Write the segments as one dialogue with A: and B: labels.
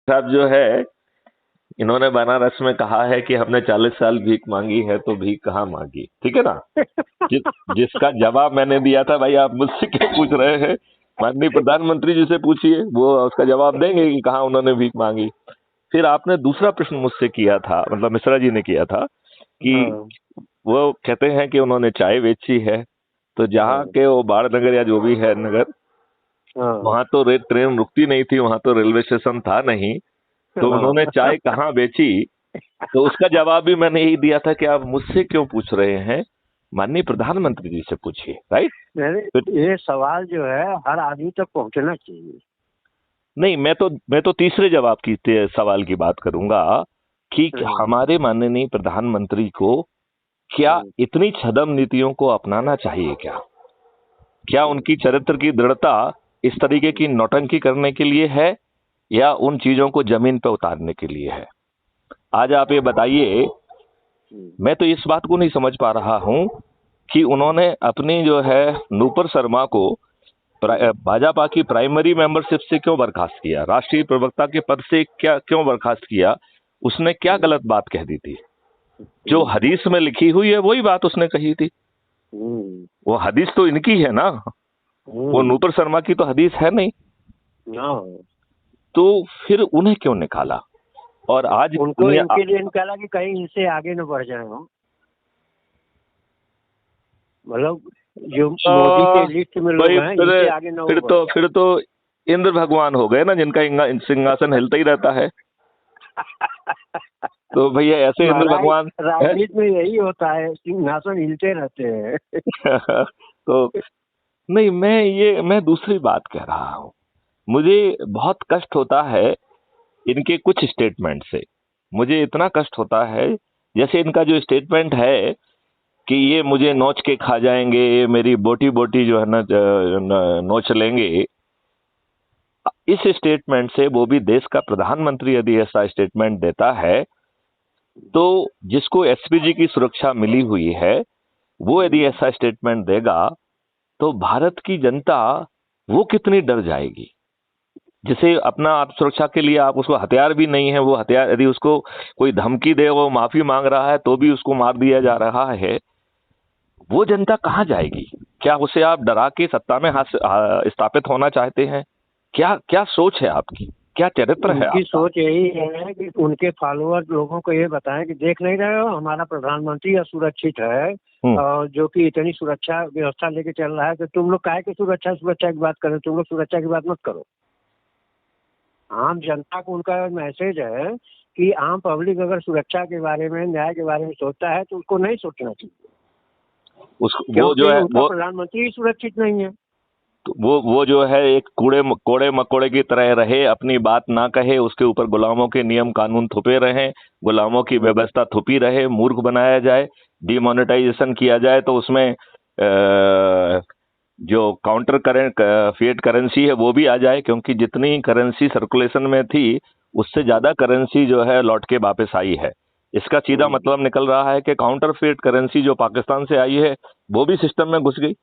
A: साहब जो है, इन्होंने बनारस में कहा है कि हमने 40 साल भीख मांगी है तो भीख कहाँ मांगी, ठीक है ना। जिसका जवाब मैंने दिया था, भाई आप मुझसे क्यों पूछ रहे हैं, माननीय प्रधानमंत्री जी से पूछिए, वो उसका जवाब देंगे कि कहाँ उन्होंने भीख मांगी। फिर आपने दूसरा प्रश्न मुझसे किया था, मतलब मिश्रा जी ने किया था कि
B: हाँ,
A: वो कहते हैं कि उन्होंने चाय बेची है, तो जहाँ
B: हाँ,
A: के वो बाढ़ नगर या जो भी है नगर,
B: हाँ,
A: वहां तो ट्रेन रुकती नहीं थी, वहां तो रेलवे स्टेशन था नहीं, तो उन्होंने
B: हाँ।
A: चाय कहाँ बेची। तो उसका जवाब भी मैंने यही दिया था कि आप मुझसे क्यों पूछ रहे हैं, माननीय प्रधानमंत्री जी से पूछिए, राइट।
B: नहीं,
A: फिर
B: ये सवाल जो है हर आदमी तक पहुंचना चाहिए।
A: नहीं, मैं तो तीसरे जवाब की सवाल की बात करूंगा कि
B: हम्म,
A: हमारे माननीय प्रधानमंत्री को क्या
B: हम्म,
A: इतनी छद्म नीतियों को अपनाना चाहिए क्या, क्या
B: हम्म,
A: उनकी चरित्र की दृढ़ता इस तरीके की नौटंकी करने के लिए है, या उन चीजों को जमीन पर उतारने के लिए है। आज आप ये बताइए,
B: हम्म,
A: मैं तो इस बात को नहीं समझ पा रहा हूं कि उन्होंने अपनी जो है नूपुर शर्मा को
B: हम्म,
A: भाजपा की प्राइमरी मेंबरशिप से क्यों बर्खास्त किया, राष्ट्रीय प्रवक्ता के पद से क्या क्यों बर्खास्त किया। उसने क्या
B: हम्म,
A: गलत बात कह दी थी, जो
B: हम्म,
A: हदीस में लिखी हुई है वही बात उसने कही थी।
B: हम्म,
A: वो हदीस तो इनकी है ना, वो
B: हम्म,
A: नूपुर शर्मा की तो हदीस है नहीं।
B: हाँ।
A: तो फिर उन्हें क्यों निकाला, और आज
B: उनको
A: दुनिया
B: इनके लिए निकाला कि कहीं इनसे आगे न बढ़ जाए हो। मतलब जो मोदी के लिस्ट में लोग
A: भाई
B: हैं
A: फिर
B: इनसे आगे न वो
A: फिर
B: बढ़
A: तो
B: जाए।
A: फिर तो इंद्र भगवान हो गए ना, जिनका सिंहासन हिलता ही रहता है। तो भैया ऐसे इंद्र
B: महाराज,
A: भगवान है।
B: राजनीति में यही होता है, सिंहासन हिलते रहते हैं।
A: तो नहीं, मैं दूसरी बात कह रहा हूँ। मुझे बहुत कष्ट होता है इनके कुछ स्टेटमेंट से। मुझे इतना कष्ट होता है, जैसे इनका जो स्टेटमेंट है कि ये मुझे नोच के खा जाएंगे, ये मेरी बोटी बोटी जो है ना नोच लेंगे। इस स्टेटमेंट से, वो भी देश का प्रधानमंत्री यदि ऐसा स्टेटमेंट देता है, तो जिसको एसपीजी की सुरक्षा मिली हुई है, वो यदि ऐसा स्टेटमेंट देगा, तो भारत की जनता वो कितनी डर जाएगी। जिसे अपना आत्मसुरक्षा के लिए आप उसको हथियार भी नहीं है, वो हथियार यदि उसको कोई धमकी दे, वो माफी मांग रहा है तो भी उसको मार दिया जा रहा है, वो जनता कहां जाएगी। क्या उसे आप डरा के सत्ता में स्थापित होना चाहते हैं, क्या क्या सोच है आपकी, क्या चरित्र है
B: उनकी
A: आपका।
B: सोच यही है कि उनके फॉलोअर लोगों को ये बताएं कि देख नहीं रहे हो हमारा प्रधानमंत्री असुरक्षित है,
A: हम्म।
B: और जो कि इतनी सुरक्षा व्यवस्था लेके चल रहा है, तो तुम लोग काहे की सुरक्षा सुरक्षा की बात करें, तुम लोग सुरक्षा की बात मत करो। आम जनता को उनका मैसेज है कि आम पब्लिक अगर सुरक्षा के बारे में, न्याय के बारे में सोचता है तो उसको नहीं सोचना चाहिए,
A: उस वो जो
B: क्योंकि
A: है
B: उनका प्रधानमंत्री ही सुरक्षित नहीं है।
A: वो जो है एक कोड़े मकोड़े की तरह रहे, अपनी बात ना कहे, उसके ऊपर गुलामों के नियम कानून थुपे रहे, गुलामों की
B: हम्म,
A: व्यवस्था थुपी रहे, मूर्ख बनाया जाए, डिमोनेटाइजेशन किया जाए, तो उसमें जो काउंटर करेंट फिएट करेंसी है वो भी आ जाए, क्योंकि जितनी करेंसी सर्कुलेशन में थी उससे ज्यादा करेंसी जो है लौट के वापस आई है। इसका सीधा
B: हम्म,
A: मतलब निकल रहा है कि काउंटर फिएट करेंसी जो पाकिस्तान से आई है वो भी सिस्टम में घुस गई।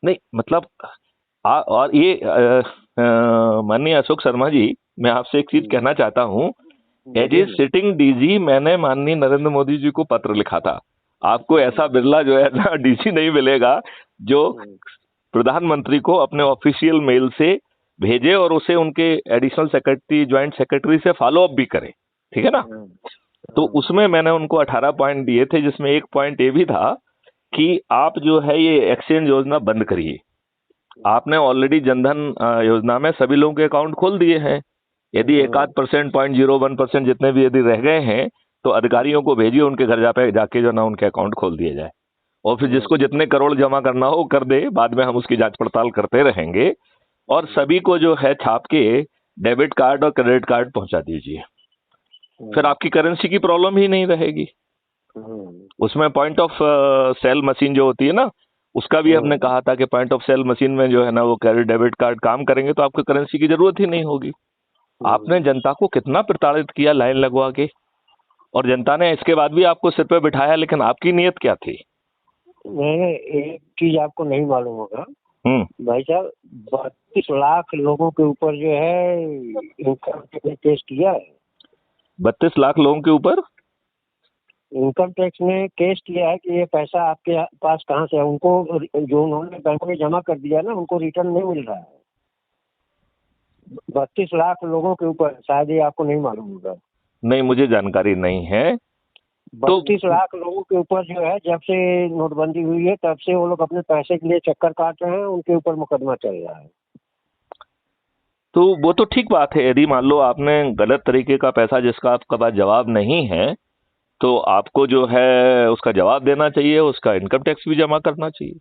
A: नहीं मतलब और ये माननीय अशोक शर्मा जी, मैं आपसे एक चीज कहना चाहता हूं। एज ए
B: बोलिए ना।
A: सिटिंग डीजी मैंने माननीय नरेंद्र मोदी जी को पत्र लिखा था। आपको ऐसा बिरला जो है ना डीजी नहीं मिलेगा जो
B: हम्म,
A: प्रधानमंत्री को अपने ऑफिशियल मेल से भेजे और उसे उनके एडिशनल सेक्रेटरी, ज्वाइंट सेक्रेटरी से फॉलो अप भी करे, ठीक है ना।
B: हम्म,
A: तो
B: हम्म,
A: उसमें मैंने उनको 18 पॉइंट दिए थे, जिसमें एक पॉइंट ये भी था कि आप जो है ये एक्सचेंज योजना बंद करिए। आपने ऑलरेडी जनधन योजना में सभी लोगों के अकाउंट खोल दिए हैं। यदि एक आध परसेंट, 0.01% जितने भी यदि रह गए हैं, तो अधिकारियों को भेजिए, उनके घर जाके जो ना उनके अकाउंट खोल दिए जाए, और फिर जिसको जितने करोड़ जमा करना हो कर दे, बाद में हम उसकी जांच पड़ताल करते रहेंगे। और सभी को जो है छाप के डेबिट कार्ड और क्रेडिट कार्ड पहुंचा दीजिए, फिर आपकी करेंसी की प्रॉब्लम ही नहीं रहेगी। उसमें पॉइंट ऑफ सेल मशीन जो होती है ना, उसका भी हमने कहा था कि पॉइंट ऑफ सेल मशीन में जो है ना वो क्रेडिट डेबिट कार्ड काम करेंगे तो आपको करेंसी की जरूरत ही नहीं होगी। आपने जनता को कितना प्रताड़ित किया लाइन लगवा के, और जनता ने इसके बाद भी आपको सिर पे बिठाया, लेकिन आपकी नीयत क्या थी।
B: नहीं, एक चीज आपको नहीं मालूम होगा भाई साहब 32 लाख लोगों के ऊपर जो है इनकम टैक्स ने केस किया है।
A: 32 लाख लोगों के ऊपर
B: इनकम टैक्स ने केस किया है कि ये पैसा आपके पास कहाँ से है। उनको जो उन्होंने बैंक में जमा कर दिया ना, उनको रिटर्न नहीं मिल रहा है। 32 लाख लोगों के ऊपर, शायद ये आपको नहीं मालूम होगा।
A: नहीं, मुझे जानकारी नहीं है। तो
B: 32 लाख लोगों के ऊपर जो है, जब से नोटबंदी हुई है तब से वो लोग अपने पैसे के लिए चक्कर काट रहे हैं, उनके ऊपर मुकदमा चल रहा है।
A: तो वो तो ठीक बात है, यदि मान लो आपने गलत तरीके का पैसा जिसका आपके पास जवाब नहीं है, तो आपको जो है उसका जवाब देना चाहिए, उसका इनकम टैक्स भी जमा करना चाहिए।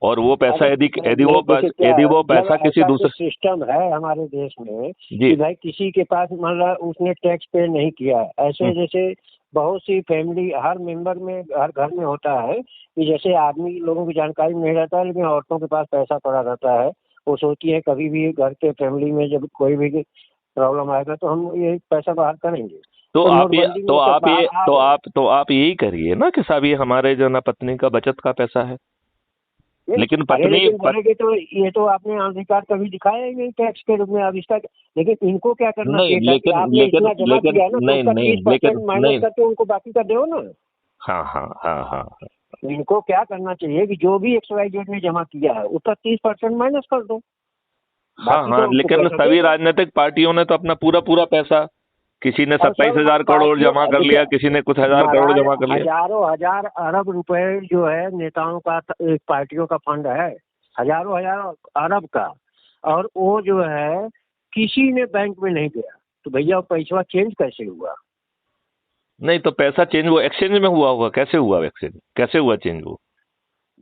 A: और वो पैसा यदि यदि वो पैसा किसी दूसरे
B: सिस्टम है हमारे देश में
A: जी
B: कि भाई किसी के पास मतलब उसने टैक्स पे नहीं किया, ऐसे जैसे बहुत सी फैमिली हर मेंबर में हर घर में होता है कि जैसे आदमी लोगों की जानकारी में नहीं रहता है, लेकिन औरतों के पास पैसा पड़ा रहता है। वो सोचती है कभी भी घर के फैमिली में जब कोई भी प्रॉब्लम आएगा तो हम ये पैसा बाहर करेंगे।
A: तो आप ये
B: नोटबंदी में
A: तो आप
B: बाहर
A: ये
B: आ
A: तो
B: गए।
A: आप यही करिए ना कि साहब ये हमारे जो ना पत्नी का बचत का पैसा है। लेकिन
B: अरे
A: पत्नी
B: लेकिन बोलेंगे तो ये तो आपने अधिकार कभी दिखाया ही नहीं टैक्स के रूप में। अब इसका लेकिन इनको क्या करना
A: नहीं,
B: चाहिए था कि आपने इतना जमा किया है ना, तो
A: नहीं
B: उसका
A: नहीं
B: 30% माइनस
A: नहीं।
B: करके उनको बाकी का दो ना।
A: हाँ हाँ हाँ हाँ
B: इनको क्या करना चाहिए कि जो भी XYZ ने जमा किया है उसका 30% माइनस कर दो,
A: हाँ
B: बाकी
A: हाँ।
B: तो उनको
A: लेकिन
B: पैसा
A: सभी
B: दे दो।
A: राजनीतिक पार्टियों ने तो अपना पूरा पूरा पैसा, किसी ने
B: और सब
A: 27,000 करोड़
B: पार्टियों
A: जमा कर
B: देखिए,
A: लिया, किसी ने कुछ हजार करोड़
B: महाराज
A: जमा कर लिया।
B: हजारों हजार अरब रुपए जो है नेताओं का एक पार्टियों का फंड है, हजारों हजार अरब का। और वो जो है किसी ने बैंक में नहीं गया, तो भैया वो पैसा चेंज कैसे हुआ?
A: नहीं, तो पैसा चेंज वो एक्सचेंज में हुआ होगा। कैसे हुआ एक्सचेंज, कैसे हुआ चेंज वो?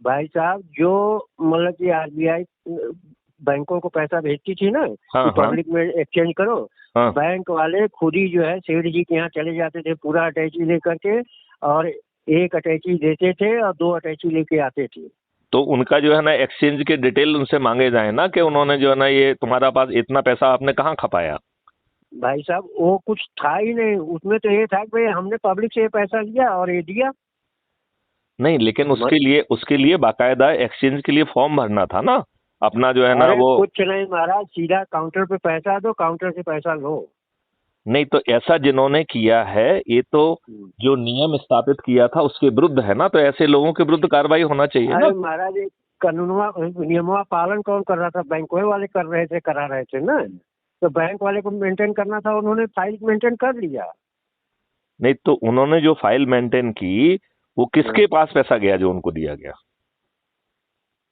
B: भाई साहब जो मतलब कि RBI बैंकों को पैसा भेजती थी ना
A: हाँ
B: कि
A: हाँ
B: पब्लिक में एक्सचेंज करो,
A: हाँ।
B: बैंक वाले खुद ही जो है सेठ जी के यहाँ चले जाते थे पूरा अटैची लेकर के, और एक अटैची देते थे और 2 अटैची लेके आते थे।
A: तो उनका जो है ना एक्सचेंज के डिटेल उनसे मांगे जाए ना कि उन्होंने जो है ना ये तुम्हारा पास इतना पैसा आपने कहाँ खपाया।
B: भाई साहब वो कुछ था ही नहीं उसमें, तो ये था कि भाई हमने पब्लिक से ये पैसा लिया और ये दिया।
A: नहीं, लेकिन उसके लिए बाकायदा एक्सचेंज के लिए फॉर्म भरना था ना अपना जो है ना
B: अरे
A: वो।
B: कुछ नहीं महाराज, सीधा काउंटर पे पैसा दो, काउंटर से पैसा लो।
A: नहीं, तो ऐसा जिन्होंने किया है ये तो जो नियम स्थापित किया था उसके विरुद्ध है ना, तो ऐसे लोगों के विरुद्ध कार्रवाई होना चाहिए ना।
B: अरे महाराज ये कानूनवा नियमवा पालन कौन कर रहा था? बैंकों वाले कर रहे थे, करा रहे थे ना। तो बैंक वाले को मेंटेन करना था, उन्होंने फाइल मेंटेन कर लिया।
A: नहीं, तो उन्होंने जो फाइल मेंटेन की वो किसके पास पैसा गया जो उनको दिया गया?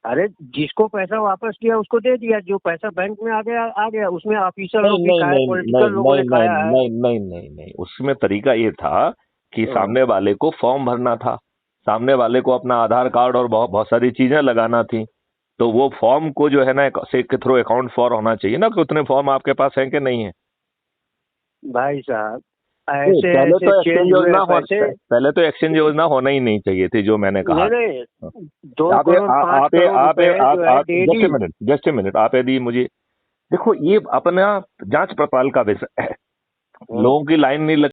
B: अरे जिसको पैसा वापस किया उसको दे दिया, जो पैसा बैंक में आ गया उसमें ऑफिसर
A: नहीं
B: लोग भी
A: नहीं
B: खाए,
A: नहीं नहीं
B: पॉलिटिकल लोगों
A: नहीं
B: ने खाया है।
A: नहीं नहीं नहीं नहीं, उसमें तरीका ये था कि सामने वाले को फॉर्म भरना था, सामने वाले को अपना आधार कार्ड और बहुत बहुत सारी चीजें लगाना थी। तो वो फॉर्म को जो है ना से के थ्रू अकाउंट फॉर होना चाहिए ना कि उतने फॉर्म आपके पास हैं कि नहीं है।
B: भाई साहब
A: नहीं,
B: ऐसे ऐसे चेंज हुए पैसे।
A: पहले तो एक्सचेंज योजना होना ही नहीं चाहिए थी जो मैंने कहा।
B: नहीं नहीं, 2
A: आप
B: करोड़ 5
A: आप
B: करोड़
A: आप
B: रुपए जो है डेली।
A: जस्ट ए मिनट, आप यदि मुझे देखो, ये अपना जांच पड़ताल का विषय है। लोगों की लाइन नहीं लग